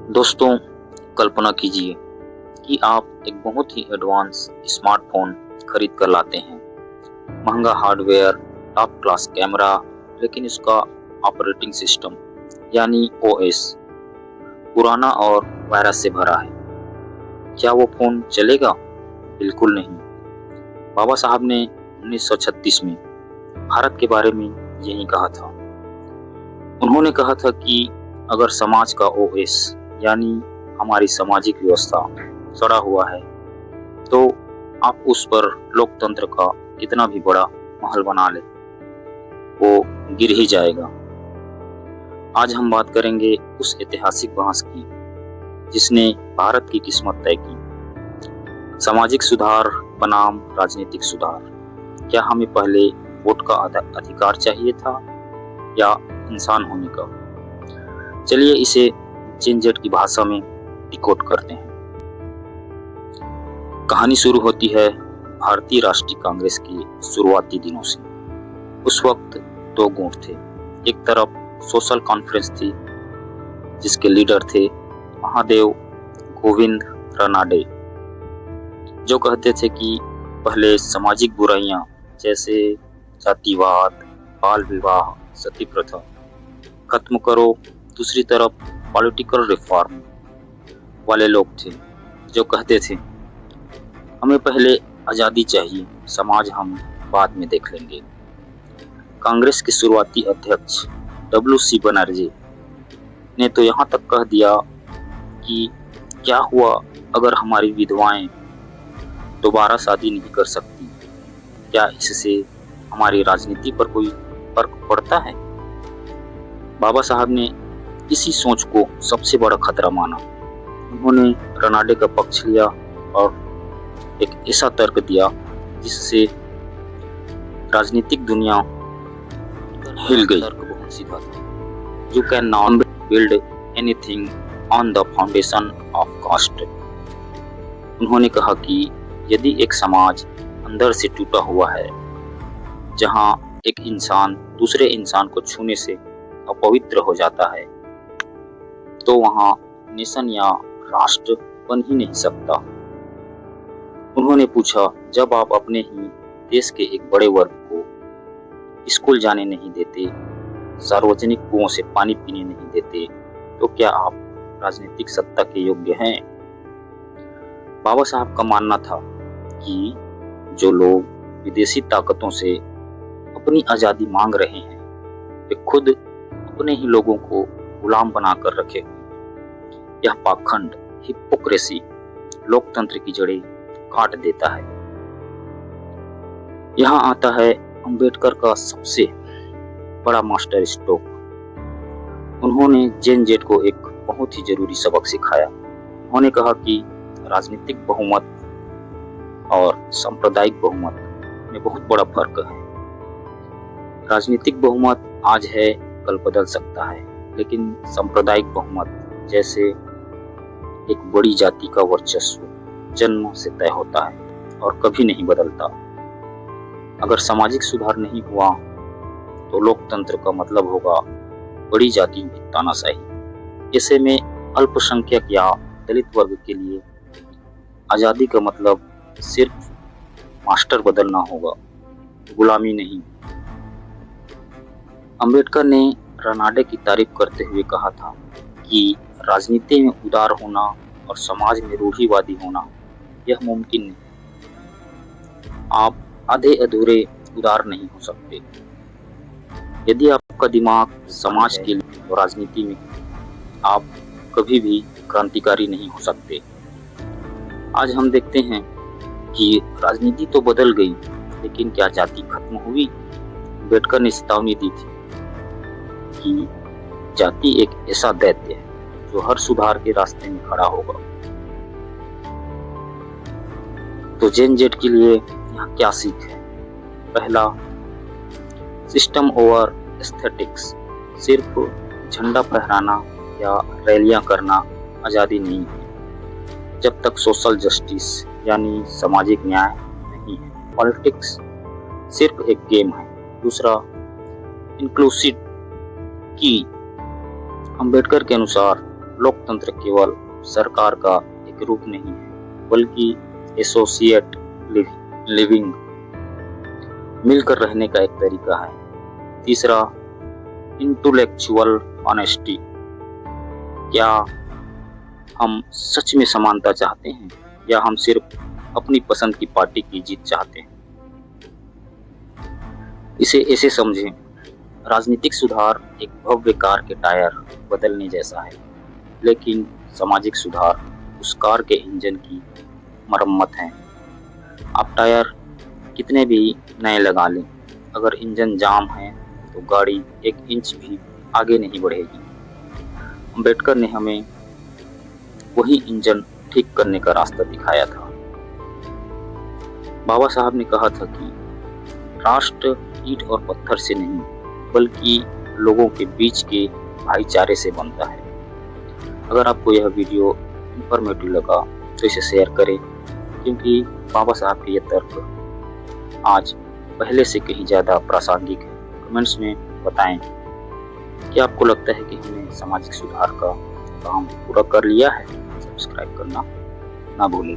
दोस्तों, कल्पना कीजिए कि आप एक बहुत ही एडवांस स्मार्टफोन खरीद कर लाते हैं। महंगा हार्डवेयर, टॉप क्लास कैमरा, लेकिन उसका ऑपरेटिंग सिस्टम यानी ओएस पुराना और वायरस से भरा है। क्या वो फोन चलेगा? बिल्कुल नहीं। बाबा साहब ने 1936 में भारत के बारे में यही कहा था। उन्होंने कहा था कि अगर समाज का ओएस यानी हमारी सामाजिक व्यवस्था सड़ा हुआ है तो आप उस पर लोकतंत्र का कितना भी बड़ा महल बना ले, वो गिर ही जाएगा। आज हम बात करेंगे उस ऐतिहासिक बहस की जिसने भारत की किस्मत तय की। सामाजिक सुधार बनाम राजनीतिक सुधार। क्या हमें पहले वोट का अधिकार चाहिए था या इंसान होने का? चलिए इसे जेन-जेड की भाषा में डिकोड करते हैं। कहानी शुरू होती है भारतीय राष्ट्रीय कांग्रेस के शुरुआती दिनों से। उस वक्त दो गुट थे। एक तरफ सोशल कॉन्फ्रेंस थी जिसके लीडर थे महादेव गोविंद रानाडे, जो कहते थे कि पहले सामाजिक बुराइयां जैसे जातिवाद, बाल विवाह, सती प्रथा खत्म करो। दूसरी तरफ पॉलिटिकल रिफॉर्म वाले लोग थे जो कहते थे हमें पहले आज़ादी चाहिए, समाज हम बाद में देख लेंगे। कांग्रेस के शुरुआती अध्यक्ष WC बनर्जी ने तो यहाँ तक कह दिया कि क्या हुआ अगर हमारी विधवाएं दोबारा शादी नहीं कर सकती, क्या इससे हमारी राजनीति पर कोई फर्क पड़ता है? बाबा साहब ने इसी सोच को सबसे बड़ा खतरा माना। उन्होंने रानाडे का पक्ष लिया और एक ऐसा तर्क दिया जिससे राजनीतिक दुनिया हिल गई। तर्क बहुत सीधा था। You can not build anything on the foundation of caste। उन्होंने कहा कि यदि एक समाज अंदर से टूटा हुआ है, जहां एक इंसान दूसरे इंसान को छूने से अपवित्र हो जाता है, तो वहां नेशन या राष्ट्र बन ही नहीं सकता। उन्होंने पूछा, जब आप अपने ही देश के एक बड़े वर्ग को स्कूल जाने नहीं देते, सार्वजनिक कुओं से पानी पीने नहीं देते, तो क्या आप राजनीतिक सत्ता के योग्य हैं? बाबा साहब का मानना था कि जो लोग विदेशी ताकतों से अपनी आज़ादी मांग रहे हैं, वे खुद अपने ही लोगों को गुलाम बनाकर रखे हुए। यह पाखंड, हिपोक्रेसी लोकतंत्र की जड़ें काट देता है। यहाँ आता है अंबेडकर का सबसे बड़ा मास्टर स्ट्रोक। उन्होंने जेन-जेड को एक बहुत ही जरूरी सबक सिखाया। उन्होंने कहा कि राजनीतिक बहुमत और सांप्रदायिक बहुमत में बहुत बड़ा फर्क है। राजनीतिक बहुमत आज है, कल बदल सकता है, लेकिन सांप्रदायिक बहुमत जैसे एक बड़ी जाति का वर्चस्व जन्म से तय होता है और कभी नहीं बदलता। अगर सामाजिक सुधार नहीं हुआ तो लोकतंत्र का मतलब होगा बड़ी जातियों की तानाशाही। ऐसे में अल्पसंख्यक या दलित वर्ग के लिए आजादी का मतलब सिर्फ मास्टर बदलना होगा, गुलामी नहीं। अंबेडकर ने रानाडे की तारीफ करते हुए कहा था कि राजनीति में उदार होना और समाज में रूढ़िवादी होना यह मुमकिन नहीं। आप आधे अधूरे उदार नहीं हो सकते। यदि आपका दिमाग समाज के लिए और राजनीति में, आप कभी भी क्रांतिकारी नहीं हो सकते। आज हम देखते हैं कि राजनीति तो बदल गई, लेकिन क्या जाति खत्म हुई? अंबेडकर ने चेतावनी दी थी कि जाति एक ऐसा दैत्य है जो हर सुधार के रास्ते में खड़ा होगा। तो जेन-जेड के लिए यहाँ क्या सीख है? पहला, सिस्टम ओवर एस्थेटिक्स। सिर्फ झंडा फहराना या रैलियां करना आज़ादी नहीं है, जब तक सोशल जस्टिस यानी सामाजिक न्याय नहीं है। पॉलिटिक्स सिर्फ एक गेम है। दूसरा, इंक्लूसिव की। अंबेडकर के अनुसार लोकतंत्र केवल सरकार का एक रूप नहीं है, बल्कि एसोसिएट लिविंग, मिलकर रहने का एक तरीका है। तीसरा, इंटेलेक्चुअल ऑनेस्टी। क्या हम सच में समानता चाहते हैं या हम सिर्फ अपनी पसंद की पार्टी की जीत चाहते हैं? इसे ऐसे समझें, राजनीतिक सुधार एक भव्य कार के टायर बदलने जैसा है, लेकिन सामाजिक सुधार उस कार के इंजन की मरम्मत है। आप टायर कितने भी नए लगा लें, अगर इंजन जाम है तो गाड़ी 1 इंच भी आगे नहीं बढ़ेगी। अम्बेडकर ने हमें वही इंजन ठीक करने का रास्ता दिखाया था। बाबा साहब ने कहा था कि राष्ट्र ईंट और पत्थर से नहीं, बल्कि लोगों के बीच के भाईचारे से बनता है। अगर आपको यह वीडियो इंफॉर्मेटिव लगा तो इसे शेयर करें, क्योंकि बाबा साहब के ये तर्क आज पहले से कहीं ज़्यादा प्रासंगिक है। कमेंट्स में बताएं कि आपको लगता है कि हमने सामाजिक सुधार का काम पूरा कर लिया है। सब्सक्राइब करना ना भूलें।